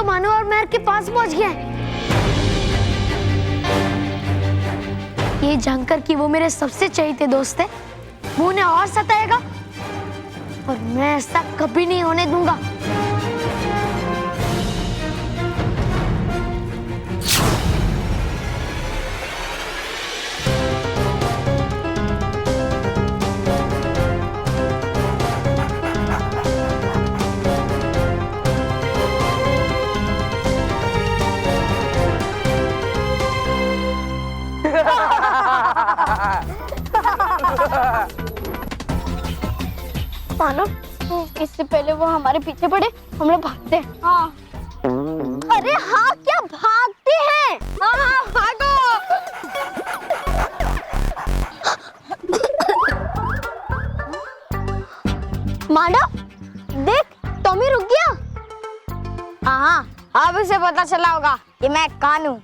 तो मानो और मेहर के पास पहुंच गया है। ये जानकर कि वो मेरे सबसे चहेते दोस्त है, वो उन्हें और सताएगा और मैं ऐसा कभी नहीं होने दूंगा। मानो इससे पहले वो हमारे पीछे पड़े, हम लोग भागते हैं। हाँ। अरे हाँ, क्या भागते हैं? हाँ हाँ भागो। मानो देख, टॉमी रुक गया। हाँ, अब उसे पता चला होगा कि मैं कौन हूँ।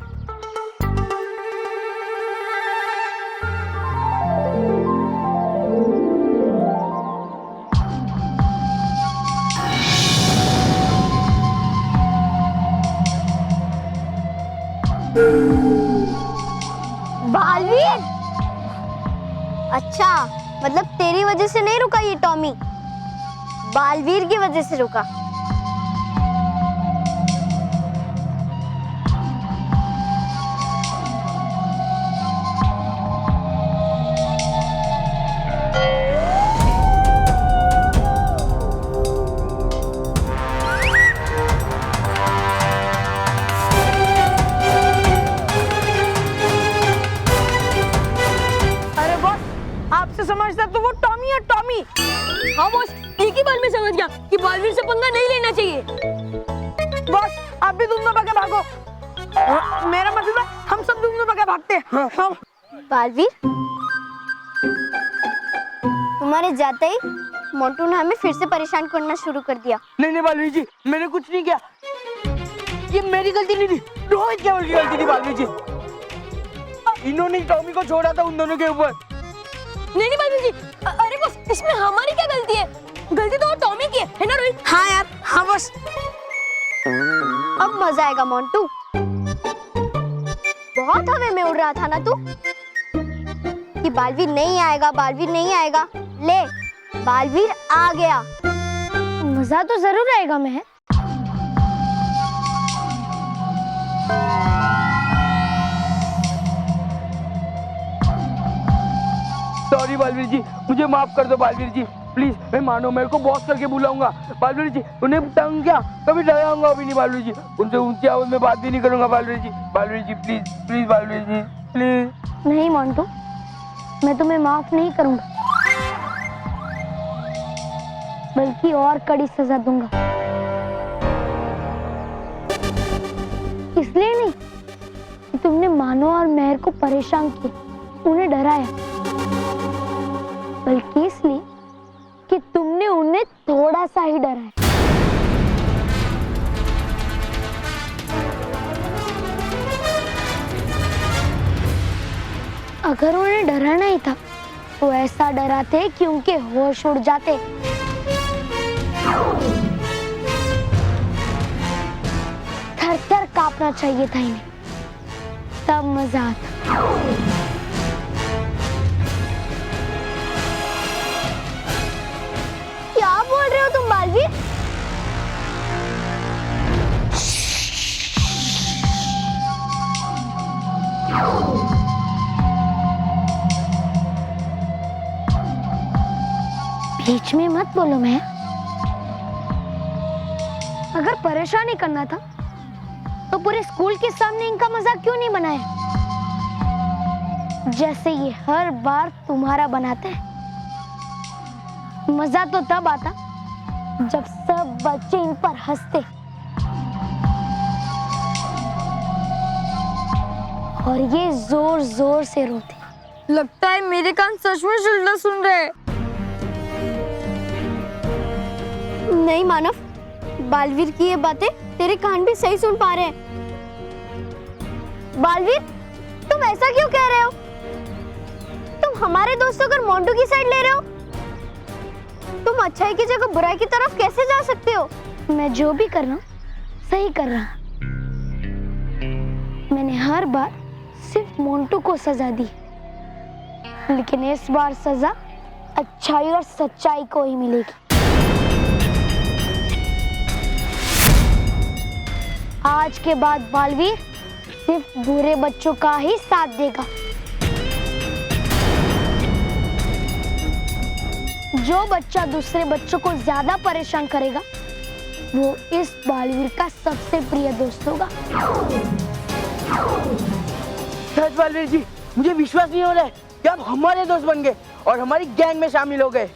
बालवीर, अच्छा मतलब तेरी वजह से नहीं रुका ये टॉमी, बालवीर की वजह से रुका। समझता तो वो टॉमी है, टॉमी। हाँ बॉस, एक ही बार में समझ गया कि बालवीर से पंगा नहीं लेना चाहिए। बॉस, आप भी दोनों भागे भागो। मेरा मतलब है हम सब दोनों भागे भागते हैं। हाँ। बालवीर, तुम्हारे जाते ही मोंटू ने हमें फिर से परेशान करना शुरू कर दिया। नहीं बालवीर जी, मैंने कुछ नहीं किया, ये मेरी गलती नहीं थी, रोहित केवल की गलती थी बालवीर जी। इन्होंने टॉमी को छोड़ा था उन दोनों के ऊपर। नहीं बालवीर जी, अरे बॉस, इसमें हमारी क्या गलती है? गलती तो वो टॉमी की है ना रोहित? हाँ यार, हाँ बस। अब मजा आएगा मोंटू। बहुत हवा में उड़ रहा था ना तू कि बालवीर नहीं आएगा, बालवीर नहीं आएगा। ले, बालवीर आ गया। मजा तो जरूर आएगा मेहर। सॉरी बालवीर जी, मुझे माफ कर दो बालवीर जी, प्लीज। मैं मानो मेरे को बॉस करके बुलाऊंगा बालवीर जी। उन्हें तंग क्या कभी डराऊंगा भी नहीं बालवीर जी, उनसे ऊंची आवाज में बात भी नहीं करूंगा Baalveer ji. Baalveer ji please please Baalveer ji please. नहीं मोंटू, मैं तुम्हें माफ नहीं करूंगा, बल्कि और कड़ी सजा दूंगा। इसलिए नहीं कि तुमने मानो और मेहर को परेशान किया, उन्हें डराया, बल्कि इसलिए कि तुमने उन्हें थोड़ा सा ही डराया। अगर उन्हें डराना ही था तो ऐसा डराते कि उनके होश उड़ जाते। थर-थर कांपना चाहिए था इन्हें, तब मजा आता। क्या बोल रहे हो तुम बालवीर? बीच में मत बोलो मैं। अगर परेशान ही करना था तो पूरे स्कूल के सामने इनका मजाक क्यों नहीं बनाया, जैसे ये हर बार तुम्हारा बनाते हैं। मजा तो तब आता जब सब बच्चे इन पर हंसते और ये जोर जोर से रोते। लगता है मेरे कान सच में उल्टा सुन रहे हैं। नहीं मानव, बालवीर की ये बातें तेरे कान भी सही सुन पा रहे हैं। बालवीर, तुम ऐसा क्यों कह रहे हो? तुम हमारे दोस्तों कर मोंटू की साइड ले रहे हो। तुम अच्छाई की जगह बुराई की तरफ कैसे जा सकते हो? मैं जो भी कर रहा हूँ सही कर रहा। मैंने हर बार सिर्फ मोंटू को सजा दी, लेकिन इस बार सजा अच्छाई और सच्चाई को ही मिलेगी। आज के बाद बालवीर सिर्फ बुरे बच्चों का ही साथ देगा। जो बच्चा दूसरे बच्चों को ज्यादा परेशान करेगा वो इस बालवीर का सबसे प्रिय दोस्त होगा। सच बालवीर जी, मुझे विश्वास नहीं हो रहा है कि आप हमारे दोस्त बन गए और हमारी गैंग में शामिल हो गए।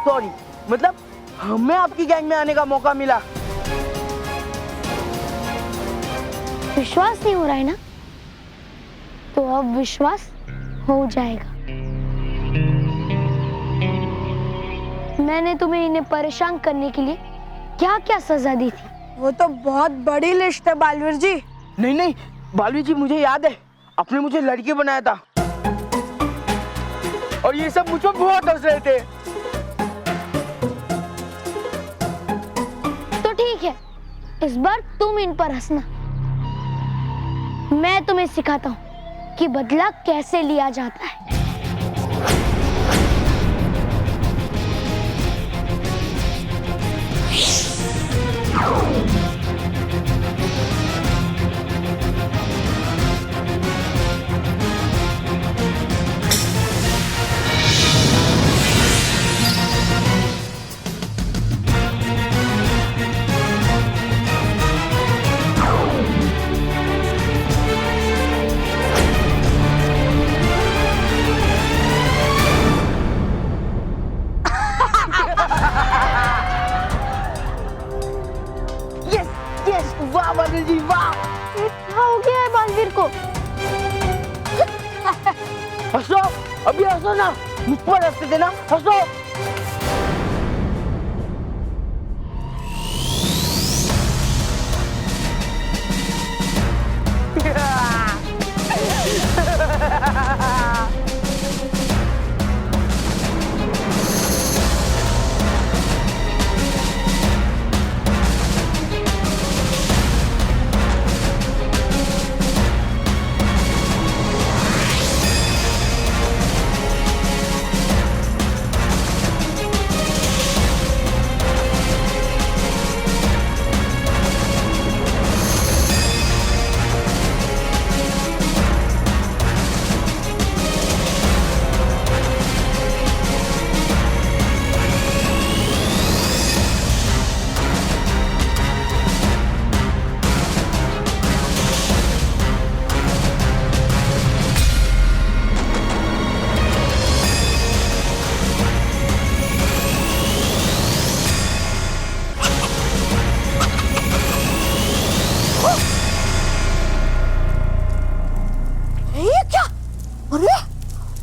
सॉरी, मतलब हमें आपकी गैंग में आने का मौका मिला। विश्वास नहीं हो रहा है ना, तो अब विश्वास हो जाएगा। मैंने तुम्हें इन्हें परेशान करने के लिए क्या क्या सजा दी थी? वो तो बहुत बड़ी लिस्ट है बालवीर जी। नहीं नहीं बालवीर जी, मुझे याद है, आपने मुझे लड़की बनाया था और ये सब मुझ पर बहुत हंस रहे थे। तो ठीक है, इस बार तुम इन पर हंसना। मैं तुम्हें सिखाता हूँ कि बदला कैसे लिया जाता है। वाह बालवीर जी वाह! क्या हो गया है बालवीर को? हंसो, अभी हंसो ना, मुझ पर हंसते थे ना, हंसो।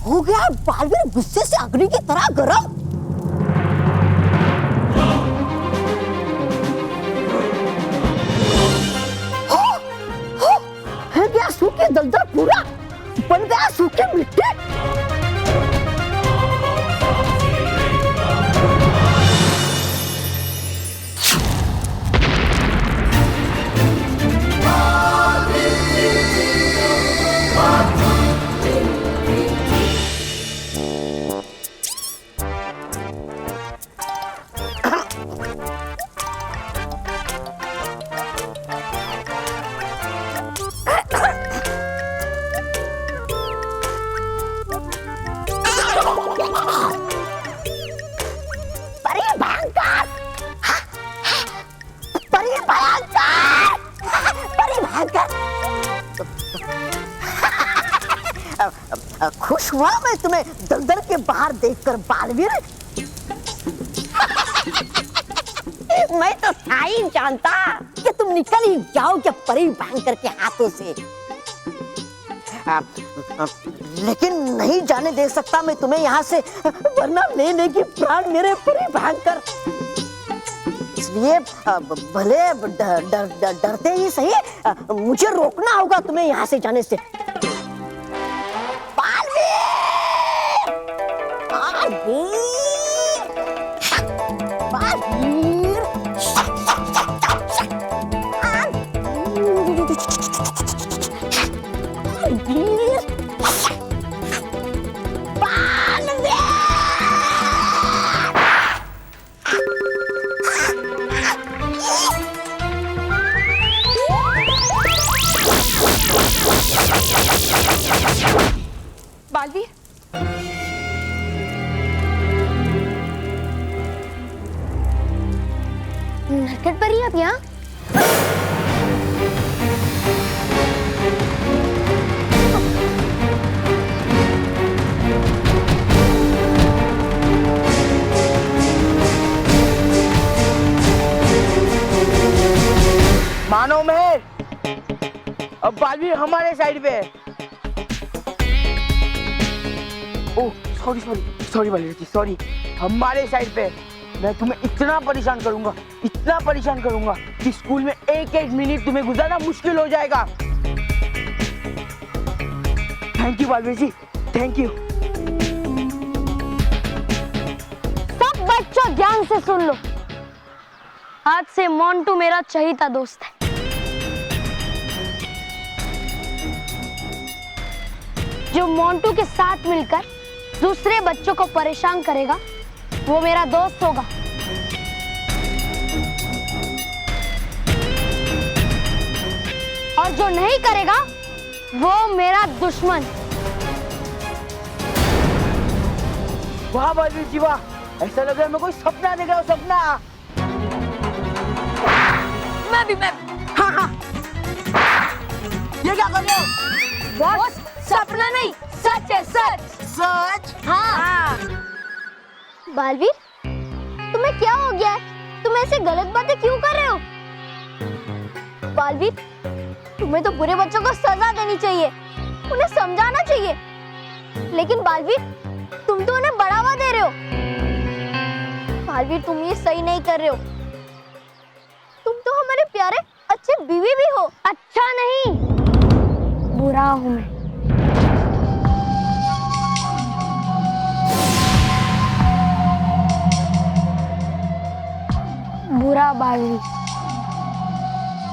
हो गया बालवीर गुस्से से अग्नि की तरह गरम। है गया सूखे दलदल पूरा, बन गया सूखे मिट्टी। खुश हुआ मैं तुम्हें दलदल के बाहर देखकर बालवीर। मैं तो था ही जानता कि तुम निकल ही जाओगे परी भयंकर के हाथों से, लेकिन नहीं जाने दे सकता मैं तुम्हें यहाँ से, वरना ले लेगी प्राण मेरे परी भयंकर। इसलिए भले डरते ही सही, मुझे रोकना होगा तुम्हें यहाँ से जाने से। बालवीर, बालवीर, नटखट परी आप यहाँ? मानो मेहर, अब बालवीर हमारे साइड पे है। Oh sorry sorry sorry Baalveer ji, sorry, हमारे साइड पे है। मैं तुम्हें इतना परेशान करूंगा कि स्कूल में एक एक मिनट तुम्हें गुजारना मुश्किल हो जाएगा। Thank you Baalveer ji, thank you. सब बच्चों ध्यान से सुन लो, आज से मोंटू मेरा चहीता दोस्त है। जो मोंटू के साथ मिलकर दूसरे बच्चों को परेशान करेगा वो मेरा दोस्त होगा। और जो नहीं करेगा वो मेरा दुश्मन। वाह बालवीर जी वाह, ऐसा लग रहा है मैं कोई सपना देख रहा हूँ, सपना। मैं भी। हाँ। ये क्या कर रहे हो? बॉस, सपना नहीं, सच है, सच। सच? हाँ। बालवीर, तुम्हें क्या हो गया है? तुम ऐसे गलत बातें क्यों कर रहे हो? बालवीर, तुम्हें तो बुरे बच्चों को सजा देनी चाहिए, उन्हें समझाना चाहिए। लेकिन बालवीर, तुम तो उन्हें बढ़ावा दे रहे हो। बालवीर, तुम ये सही नहीं कर रहे हो। तुम तो हमारे प्यारे अच्छे बीवी भी हो। अच्छा नहीं, बुरा हूं मैं। बुरा बालवीर।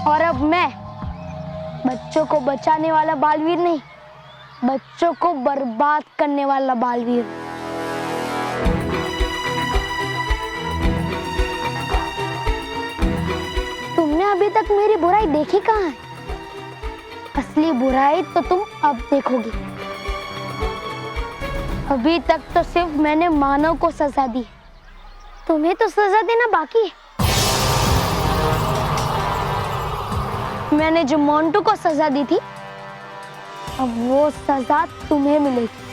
और अब मैं बच्चों को बचाने वाला बालवीर नहीं, बच्चों को बर्बाद करने वाला बालवीर। तुमने अभी तक मेरी बुराई देखी कहाँ है? असली बुराई तो तुम अब देखोगी। अभी तक तो सिर्फ मैंने मानव को सजा दी, तुम्हें तो सजा देना बाकी है। मैंने जो मोंटू को सजा दी थी, अब वो सजा तुम्हें मिलेगी।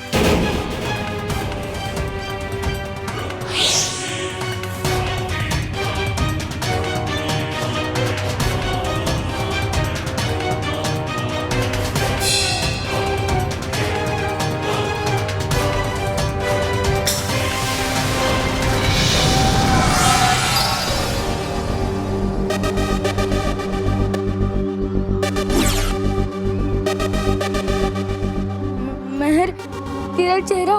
मेहर, तेरा चेहरा।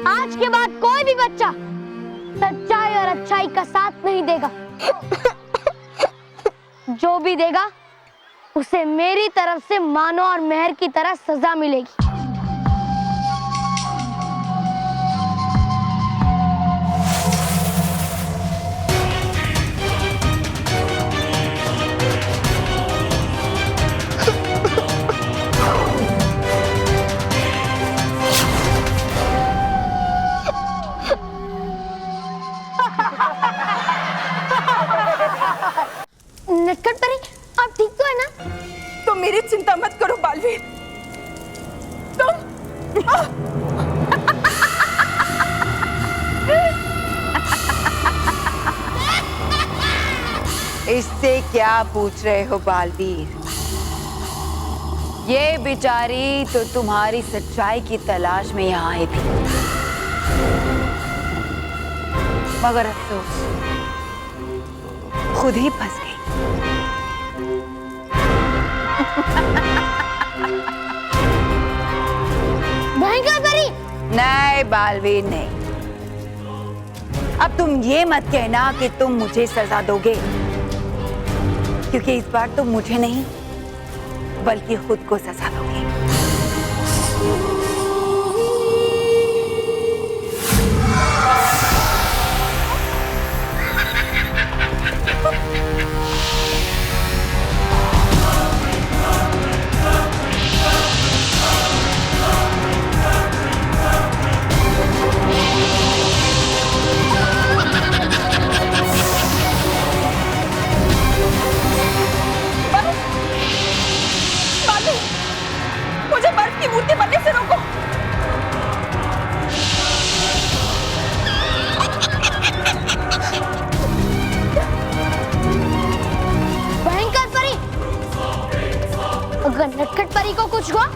आज के बाद कोई भी बच्चा सच्चाई और अच्छाई का साथ नहीं देगा। जो भी देगा उसे मेरी तरफ से मानो और मेहर की तरह सजा मिलेगी। नटखट परी, आप ठीक तो है ना? तो मेरी चिंता मत करो बालवीर। तुम इससे क्या पूछ रहे हो बालवीर? ये बेचारी तो तुम्हारी सच्चाई की तलाश में यहाँ आई थी, मगर अफसोस खुद ही फंस गई। भयंकर परी। नहीं बालवीर नहीं। अब तुम ये मत कहना कि तुम मुझे सजा दोगे, क्योंकि इस बार तुम मुझे नहीं बल्कि खुद को सजा दोगे। मुझे बर्फ की मूर्ति बनने से रोको। भयंकर परी, अगर नटखट परी को कुछ हुआ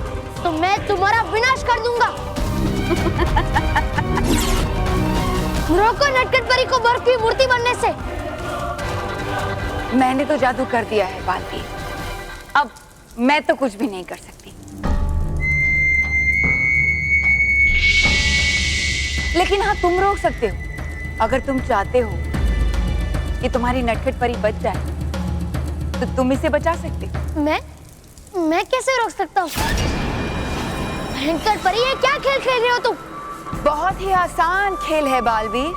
तो मैं तुम्हारा विनाश कर दूंगा। रोको नटखट परी को बर्फ की मूर्ति बनने से। मैंने तो जादू कर दिया है बालवीर, अब मैं तो कुछ भी नहीं कर सकती। लेकिन हाँ, तुम रोक सकते हो। अगर तुम चाहते हो कि तुम्हारी नटखट परी बच जाए तो तुम इसे बचा सकते हो। मैं कैसे रोक सकता हूँ? भयंकर परी, ये क्या खेल खेल रहे हो तुम? बहुत ही आसान खेल है बालवीर।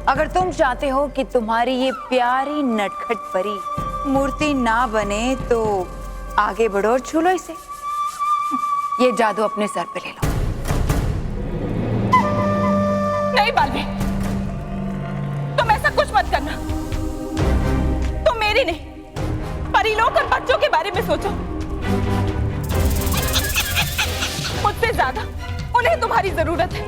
अगर तुम चाहते हो कि तुम्हारी ये प्यारी नटखट परी मूर्ति ना बने तो आगे बढ़ो और छू लो इसे। ये जादू अपने सर पे ले लो। नहीं बालवीर, तुम ऐसा कुछ मत करना। तुम मेरी नहीं, परीलोक और बच्चों के बारे में सोचो। मुझसे ज्यादा उन्हें तुम्हारी जरूरत है।